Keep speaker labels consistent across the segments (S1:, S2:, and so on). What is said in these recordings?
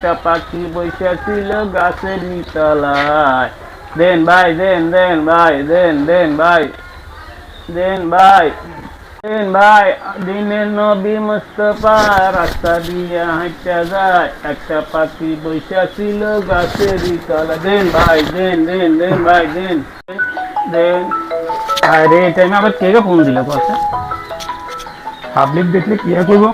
S1: একটা পাখি বসে ছিল গাছের তলায়। দেন ভাই, দেন দেন ভাই, দেন দেন ভাই, দেন ভাই, দেন ভাই। দিনের নবী মুস্তাফা রাস্তা দিয়ে হাঁটা যায়, একটা পাখি বসে ছিল গাছের তলায়। দেন ভাই, দেন দেন দেন ভাই, দেন দেন। আরে এই টাইমে আবার কে ফোন দিল? কথা পাবলিক দেখলে কি আর করবো।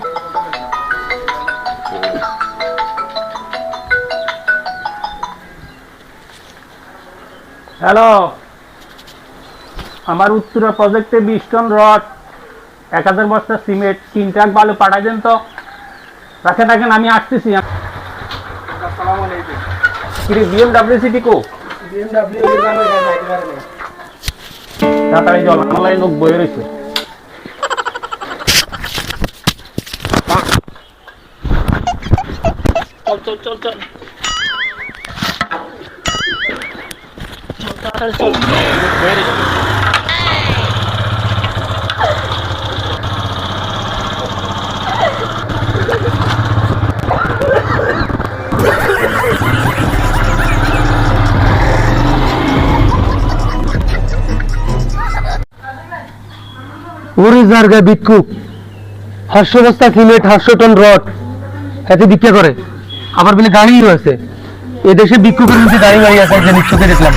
S1: হ্যালো, আমার উত্তরা প্রজেক্টে 20 টন রড, 1000 বস্তা সিমেন্ট, 3 ট্রাক বালু পাঠাই দেন তো। রাখেন রাখেন, আমি আসতেছি। বিএমডাব্লিউ সিটি কো? তাড়াতাড়ি চল, আমার লোক বয়ে রয়েছে। চল চল চল চল তাড়াতাড়ি চল, বয়ে রয়েছে।
S2: ওরে জার্গা ভিক্ষুক, 800 বস্তা সিমেন্ট, 800 টন রড হাতে ভিক্ষা করে, আবার বলে গাড়িও আছে। এদেশে ভিক্ষুকের মধ্যে গাড়ি আছে, যে নিশ্চয়ই দেখলাম।